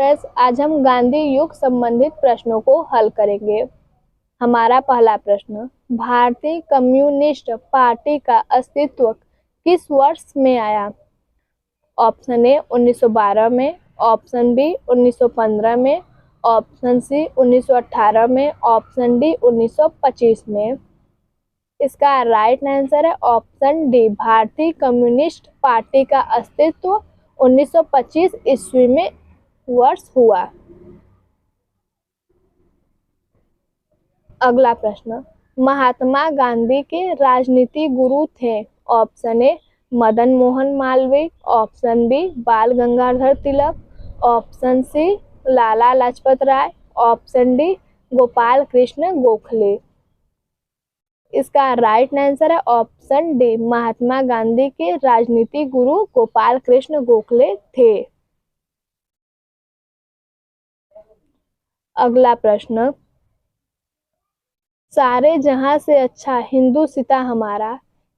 Friends, आज हम गांधी युग संबंधित प्रश्नों को हल करेंगे। हमारा पहला प्रश्न, भारतीय कम्युनिस्ट पार्टी का अस्तित्व किस वर्ष में आया? ऑप्शन ए 1912 में, ऑप्शन बी 1915 में, ऑप्शन सी 1918 में, ऑप्शन डी 1925 में। इसका राइट आंसर है ऑप्शन डी, भारतीय कम्युनिस्ट पार्टी का अस्तित्व 1925 ईस्वी में वर्ष हुआ। अगला प्रश्न, महात्मा गांधी के राजनीति गुरु थे? Option A Madan Mohan Malaviya, option B Bal Gangadhar Tilak, option C Lala Lajpat Rai, option D Gopal Krishna Gokhale. इसका राइट आंसर है ऑप्शन डी, महात्मा गांधी के राजनीति गुरु गोपाल कृष्ण गोखले थे। अगला प्रश्न, सारे जहां से अच्छा हिंदुस्तान हमारा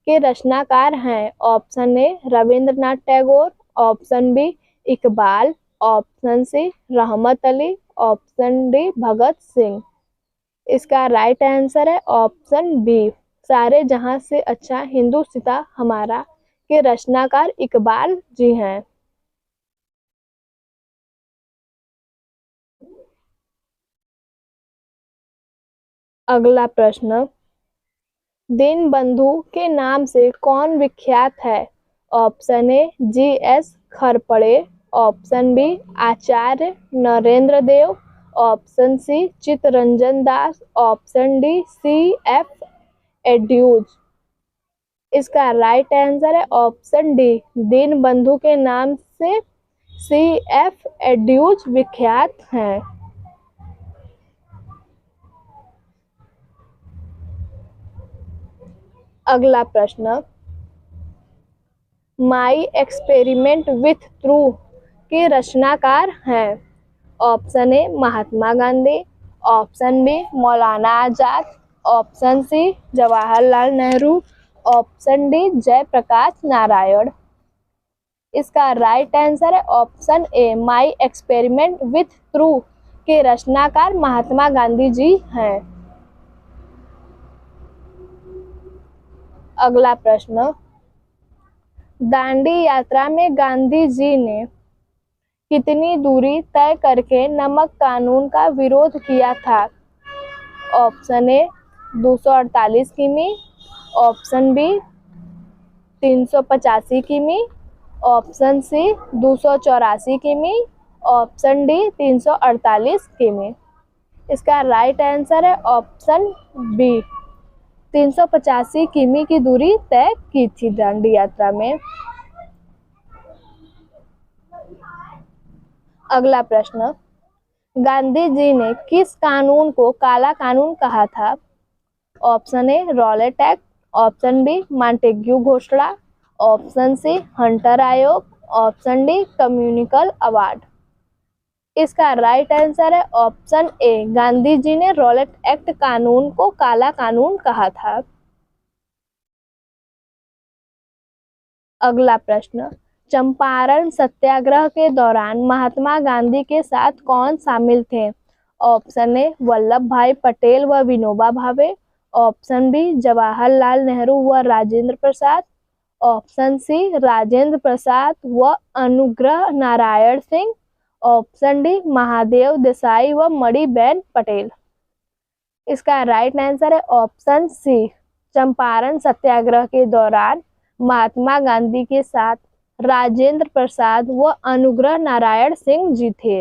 के रचनाकार हैं? Option A Rabindranath Tagore, option B Iqbal, option C Rahmat Ali, option D Bhagat Singh. इसका राइट आंसर है ऑप्शन बी, सारे जहां से अच्छा हिंदुस्तान हमारा के रचनाकार इकबाल जी हैं। अगला प्रश्न, दीनबंधु के नाम से कौन विख्यात है? Option A G S. Kharpade, option B Acharya Narendra Dev, option C Chittaranjan Das, option D C F. Andrews. इसका राइट आंसर है ऑप्शन डी, दीनबंधु के नाम से सी.एफ. एड्यूज विख्यात हैं। अगला प्रश्न, माई एक्सपेरिमेंट विथ ट्रूथ के रचनाकार हैं? Option A Mahatma Gandhi, option B Maulana Azad, option C Jawaharlal Nehru, option D Jayaprakash Narayan. इसका राइट आंसर है option A, my experiment with truth के रचनाकार महात्मा गांधी जी हैं। अगला प्रश्न, दांडी यात्रा में गांधी जी ने कितनी दूरी तय करके नमक कानून का विरोध किया था? ऑप्शन ए 248 किमी, ऑप्शन बी 385 किमी, ऑप्शन सी 284 किमी, ऑप्शन डी 348 किमी। इसका राइट आंसर है ऑप्शन बी, 385 किमी की दूरी तय की थी दांडी यात्रा में। अगला प्रश्न, गांधी जी ने किस कानून को काला कानून कहा था? Option A Rowlatt Act, option B Montagu घोषणा, ऑप्शन सी हंटर आयोग, ऑप्शन डी कम्युनिकल अवार्ड। इसका राइट आंसर है ऑप्शन ए, गांधी जी ने रॉलेट एक्ट कानून को काला कानून कहा था। अगला प्रश्न, चंपारण सत्याग्रह के दौरान महात्मा गांधी के साथ कौन शामिल थे? ऑप्शन ए वल्लभ भाई पटेल व विनोबा भावे, ऑप्शन बी जवाहरलाल नेहरू व राजेंद्र प्रसाद, ऑप्शन सी राजेंद्र प्रसाद व अनुग्रह नारायण सिंह, ऑप्शन डी महादेव देसाई व मणिबेन पटेल। इसका राइट आंसर है ऑप्शन सी, चंपारण सत्याग्रह के दौरान महात्मा गांधी के साथ राजेंद्र प्रसाद व अनुग्रह नारायण सिंह जी थे।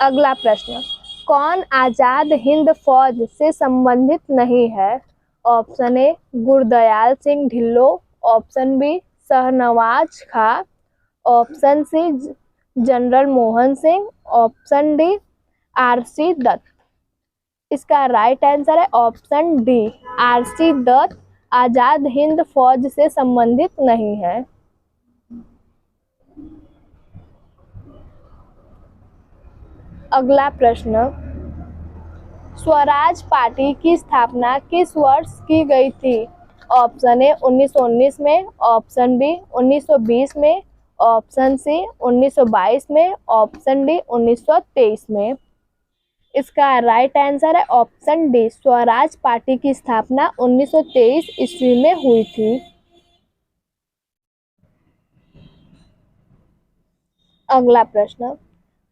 अगला प्रश्न, कौन आजाद हिंद फौज से संबंधित नहीं है? Option A Gurdayal Singh Dhillon, option B Shahnawaz Khan, option C general Mohan Singh, option D R C. Dutt. इसका राइट आंसर है option D, R C. Dutt Azad Hind Fauj से संबंधित नहीं है। अगला प्रश्न, स्वराज पार्टी की स्थापना किस वर्ष की गई थी? ऑप्शन ए 1919 में, ऑप्शन बी 1920 में, ऑप्शन सी 1922 में, ऑप्शन डी 1923 में। इसका राइट आंसर है ऑप्शन डी, स्वराज पार्टी की स्थापना 1923 ईस्वी में हुई थी। अगला प्रश्न,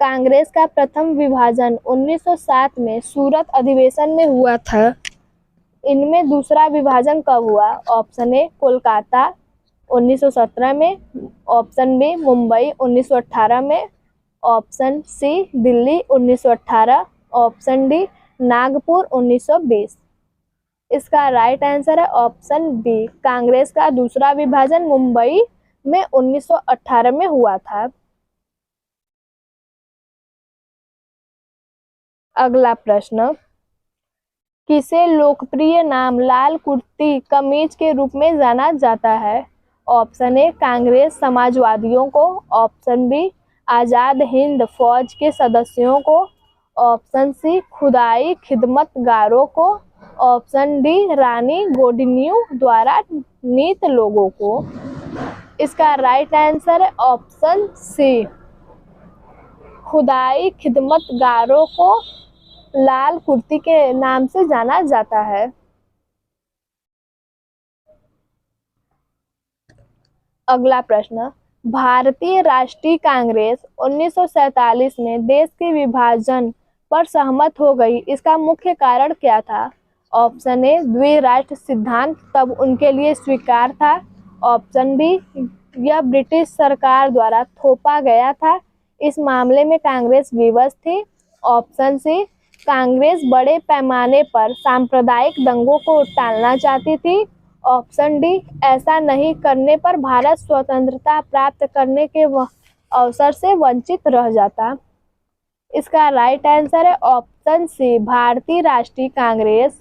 कांग्रेस का प्रथम विभाजन 1907 में सूरत अधिवेशन में हुआ था। इनमें दूसरा विभाजन कब हुआ? ऑप्शन ए कोलकाता 1917 में, ऑप्शन बी मुंबई 1918 में, option C Delhi 1918, option D Nagpur 1920। इसका राइट आंसर है ऑप्शन बी, कांग्रेस का दूसरा विभाजन मुंबई में 1918 में हुआ था। अगला प्रश्न, किसे लोकप्रिय नाम लाल कुर्ती कमीज के रूप में जाना जाता है? ऑप्शन ए कांग्रेस समाजवादियों को, ऑप्शन बी आजाद हिंद फौज के सदस्यों को, ऑप्शन सी खुदाई खिदमतगारों को, ऑप्शन डी रानी गोडिन्यू द्वारा नीत लोगों को। इसका राइट आंसर है ऑप्शन सी, खुदाई खिदमतगारों को लाल कुर्ती के नाम से जाना जाता है। अगला प्रश्न, भारतीय राष्ट्रीय कांग्रेस 1947 में देश के विभाजन पर सहमत हो गई, इसका मुख्य कारण क्या था? ऑप्शन ए द्विराष्ट्र सिद्धांत तब उनके लिए स्वीकार था, ऑप्शन बी यह ब्रिटिश सरकार द्वारा थोपा गया था, इस मामले में कांग्रेस विवश थी, ऑप्शन सी कांग्रेस बड़े पैमाने पर सांप्रदायिक दंगों को टालना चाहती थी, ऑप्शन डी ऐसा नहीं करने पर भारत स्वतंत्रता प्राप्त करने के अवसर से वंचित रह जाता। इसका राइट आंसर है ऑप्शन सी, भारतीय राष्ट्रीय कांग्रेस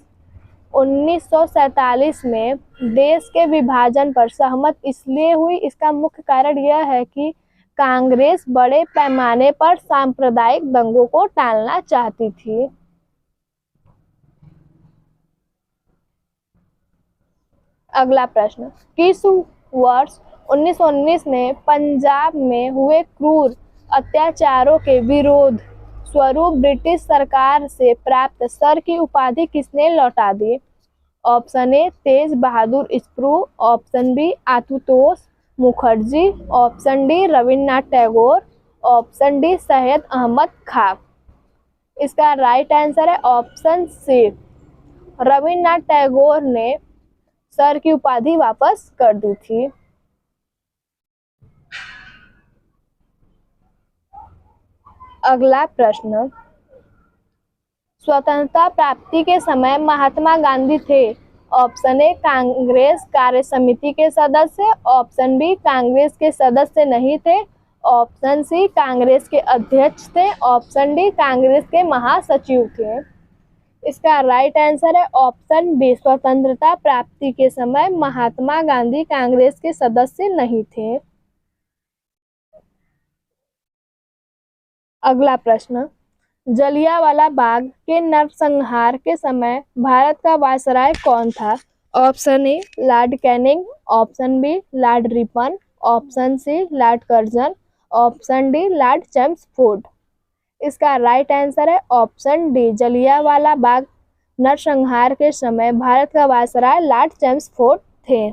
1947 में देश के विभाजन पर सहमत इसलिए हुई, इसका मुख्य कारण यह है कि कांग्रेस बड़े पैमाने पर सांप्रदायिक दंगों को टालना चाहती थी। अगला प्रश्न, किस वर्ष 1919 में पंजाब में हुए क्रूर अत्याचारों के विरोध स्वरूप ब्रिटिश सरकार से प्राप्त सर की उपाधि किसने लौटा दी? Option A Tej Bahadur Sapru, option B Ashutosh Mukherjee, option D Rabindranath Tagore, option D Syed Ahmad Khan. इसका राइट आंसर है ऑप्शन सी, रविन्द्रनाथ टैगोर ने सर की उपाधि वापस कर दी थी। अगला प्रश्न, स्वतंत्रता प्राप्ति के समय महात्मा गांधी थे। ऑप्शन ए कांग्रेस कार्य समिति के सदस्य, ऑप्शन बी कांग्रेस के सदस्य नहीं थे, ऑप्शन सी कांग्रेस के अध्यक्ष थे, ऑप्शन डी कांग्रेस के महासचिव थे। इसका राइट आंसर है ऑप्शन बी, स्वतंत्रता प्राप्ति के समय महात्मा गांधी कांग्रेस के सदस्य नहीं थे। अगला प्रश्न, जलियांवाला बाग के नरसंहार के समय भारत का वायसराय कौन था? Option A Lord Canning, option B Lord Ripon, option C Lord Curzon, option D Lord Chelmsford. इसका राइट आंसर है ऑप्शन डी, जलियांवाला बाग नरसंहार के समय भारत का वायसराय लॉर्ड चेम्सफोर्ड थे।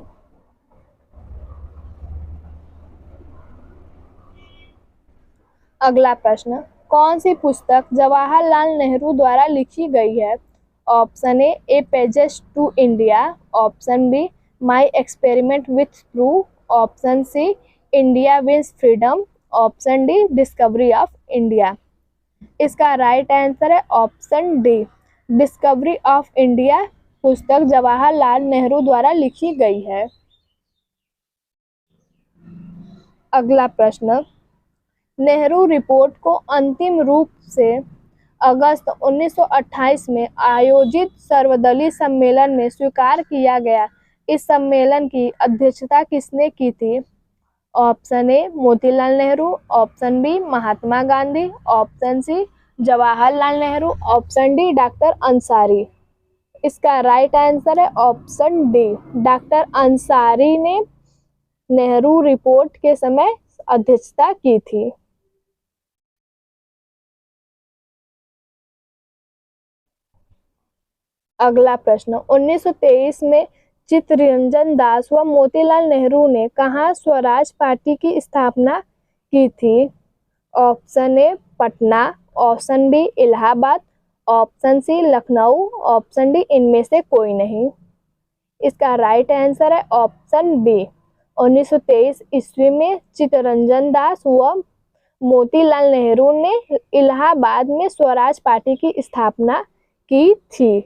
अगला प्रश्न, कौन सी पुस्तक जवाहरलाल नेहरू द्वारा लिखी गई है? Option A pages to India, option B my experiment with proof, option C India wins freedom, option D discovery of India. इसका राइट आंसर है option D, discovery of India पुस्तक जवाहरलाल नेहरू द्वारा लिखी गई है। अगला प्रश्न, नेहरू रिपोर्ट को अंतिम रूप से अगस्त 1928 में आयोजित सर्वदलीय सम्मेलन में स्वीकार किया गया। इस सम्मेलन की अध्यक्षता किसने की थी? Option A Motilal Nehru, option B Mahatma Gandhi, option C Jawaharlal Nehru, option D doctor Ansari. इसका राइट आंसर है ऑप्शन डी। डॉक्टर अंसारी ने नेहरू रिपोर्ट के समय अध्यक्षता की थी। अगला प्रश्न, 1923 में चित्तरंजन दास व मोतीलाल नेहरू ने कहाँ स्वराज पार्टी की स्थापना की थी? Option A Patna, option B Allahabad, option C Lucknow, option D इनमें से कोई नहीं। इसका राइट आंसर है ऑप्शन बी। 1923 ईस्वी में चित्तरंजन दास व मोतीलाल नेहरू ने इलाहाबाद में स्वराज पार्टी की स्थापना की थी।